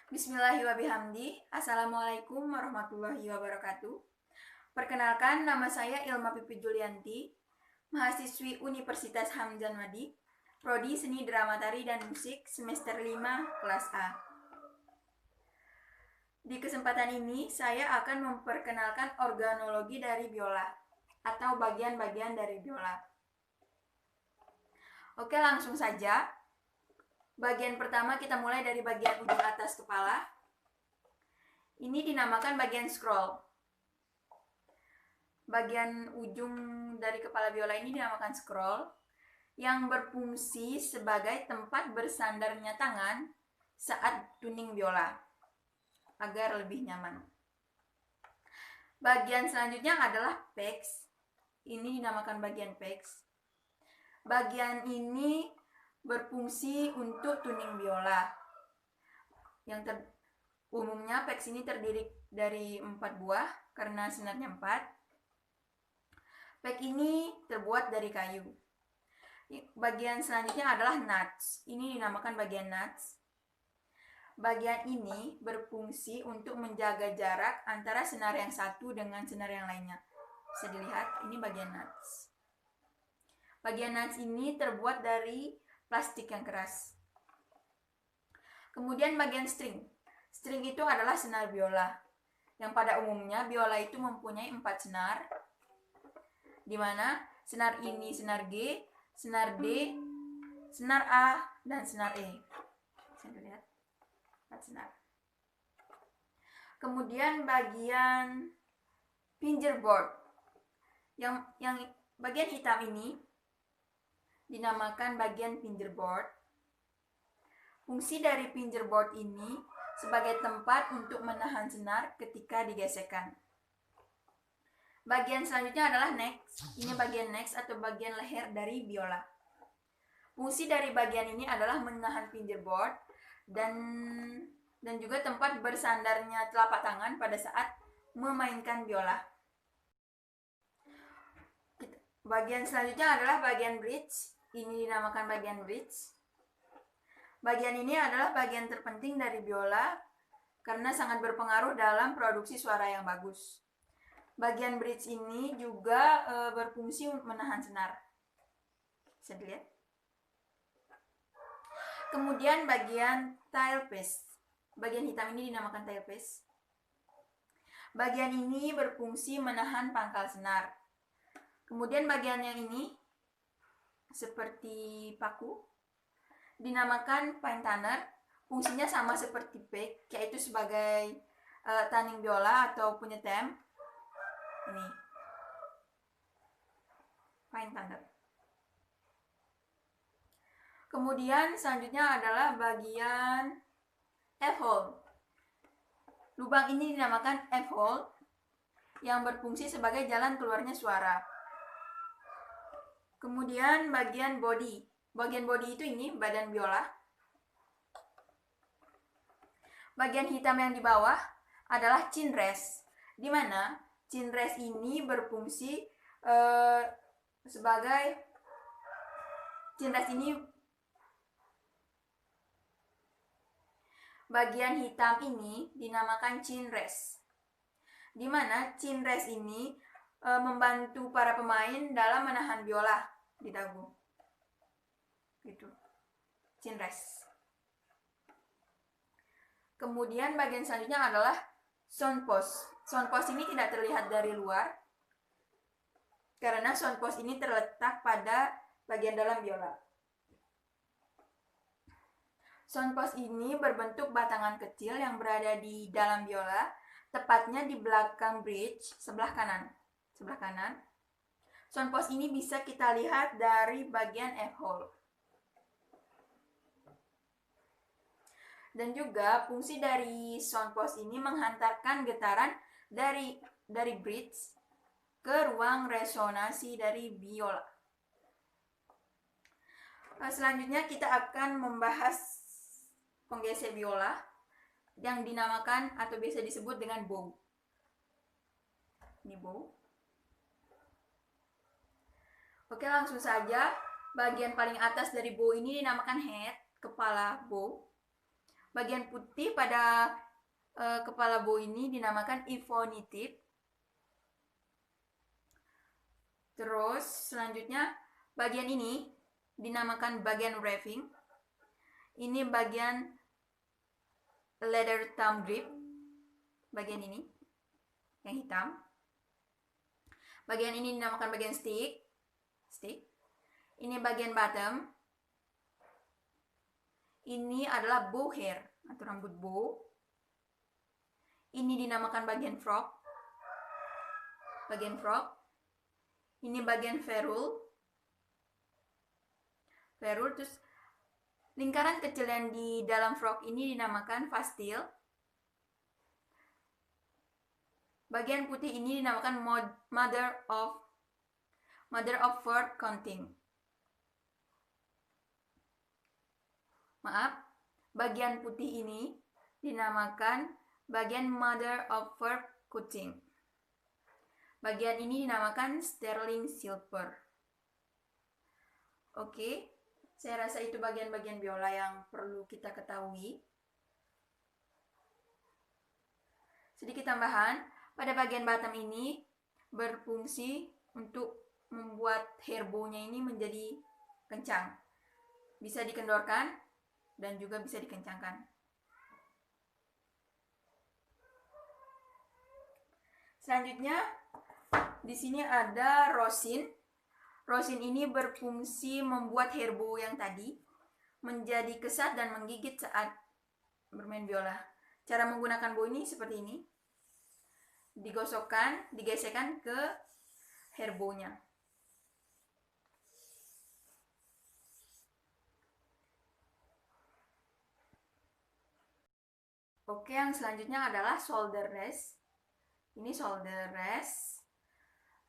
Bismillahirrahmanirrahim. Assalamualaikum warahmatullahi wabarakatuh. Perkenalkan, nama saya Ilma Pipi Julianti, mahasiswi Universitas Hamzah Madi, Prodi Seni Drama Tari dan Musik semester 5 kelas A. Di kesempatan ini, saya akan memperkenalkan organologi dari biola atau bagian-bagian dari biola. Oke, langsung saja. Bagian pertama kita mulai dari bagian ujung atas kepala. Ini dinamakan bagian scroll. Bagian ujung dari kepala biola ini dinamakan scroll, yang berfungsi sebagai tempat bersandarnya tangan saat tuning biola agar lebih nyaman. Bagian selanjutnya adalah pegs. Ini dinamakan bagian pegs. Bagian ini berfungsi untuk tuning biola. Umumnya pegs ini terdiri dari 4 buah karena senarnya 4. Peg ini terbuat dari kayu. Bagian selanjutnya adalah nuts. Ini dinamakan bagian nuts. Bagian ini berfungsi untuk menjaga jarak antara senar yang satu dengan senar yang lainnya. Bisa dilihat, ini bagian nuts. Bagian nuts ini terbuat dari plastik yang keras. Kemudian bagian string. String itu adalah senar biola, yang pada umumnya biola itu mempunyai 4 senar, di mana senar ini senar G, senar D, senar A, dan senar E. Bisa dilihat, 4 senar. Kemudian bagian fingerboard, yang bagian hitam ini dinamakan bagian fingerboard. Fungsi dari fingerboard ini sebagai tempat untuk menahan senar ketika digesekkan. Bagian selanjutnya adalah necks. Ini bagian necks atau bagian leher dari biola. Fungsi dari bagian ini adalah menahan fingerboard dan juga tempat bersandarnya telapak tangan pada saat memainkan biola. Bagian selanjutnya adalah bagian bridge. Ini dinamakan bagian bridge. Bagian ini adalah bagian terpenting dari biola karena sangat berpengaruh dalam produksi suara yang bagus. Bagian bridge ini juga berfungsi menahan senar. Bisa dilihat. Kemudian bagian tailpiece. Bagian hitam ini dinamakan tailpiece. Bagian ini berfungsi menahan pangkal senar. Kemudian bagian yang ini seperti paku dinamakan pine tuner. Fungsinya sama seperti peg, yaitu sebagai tuning biola atau penyetem. Ini pine tuner. Kemudian selanjutnya adalah bagian F-hole. Lubang ini dinamakan F-hole, yang berfungsi sebagai jalan keluarnya suara. Kemudian bagian body. Bagian body itu ini badan biola. Bagian hitam yang di bawah adalah chin rest, di mana chin rest ini berfungsi sebagai chin rest ini. Bagian hitam ini dinamakan chin rest, di mana chin rest ini membantu para pemain dalam menahan biola di dagu. Gitu. Chin rest. Kemudian bagian selanjutnya adalah sound post. Sound post ini tidak terlihat dari luar karena sound post ini terletak pada bagian dalam biola. Sound post ini berbentuk batangan kecil yang berada di dalam biola, tepatnya di belakang bridge sebelah kanan. Sound post ini bisa kita lihat dari bagian F-hole. Dan juga fungsi dari sound post ini menghantarkan getaran dari bridge ke ruang resonansi dari biola. Selanjutnya kita akan membahas penggesek biola yang dinamakan atau biasa disebut dengan bow. Ini bow. Oke, langsung saja. Bagian paling atas dari bow ini dinamakan head, kepala bow. Bagian putih pada kepala bow ini dinamakan evonitive. Terus selanjutnya bagian ini dinamakan bagian wrapping. Ini bagian leather thumb grip. Bagian ini yang hitam. Bagian ini dinamakan bagian stick. Ini bagian bottom. Ini adalah bow hair atau rambut bow. Ini dinamakan bagian frog. Ini bagian ferrule. Terus lingkaran kecil yang di dalam frog ini dinamakan fastile. Bagian putih ini dinamakan mother of fur counting. Maaf, bagian putih ini dinamakan bagian mother of fur coating. Bagian ini dinamakan sterling silver. Oke, saya rasa itu bagian-bagian biola yang perlu kita ketahui. Sedikit tambahan, pada bagian bottom ini berfungsi untuk membuat hair bow-nya ini menjadi kencang. Bisa dikendorkan dan juga bisa dikencangkan. Selanjutnya, di sini ada rosin. Rosin ini berfungsi membuat hair bow yang tadi menjadi kesat dan menggigit saat bermain biola. Cara menggunakan bow ini seperti ini. Digesekkan ke hair bow-nya. Oke, yang selanjutnya adalah shoulder rest. Ini shoulder rest.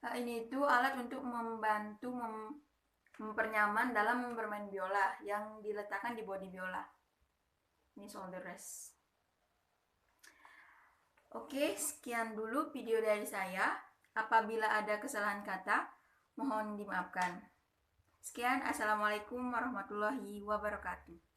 Ini itu alat untuk membantu mempernyaman dalam bermain biola yang diletakkan di bodi biola. Ini shoulder rest. Oke, sekian dulu video dari saya. Apabila ada kesalahan kata, mohon dimaafkan. Sekian, assalamualaikum warahmatullahi wabarakatuh.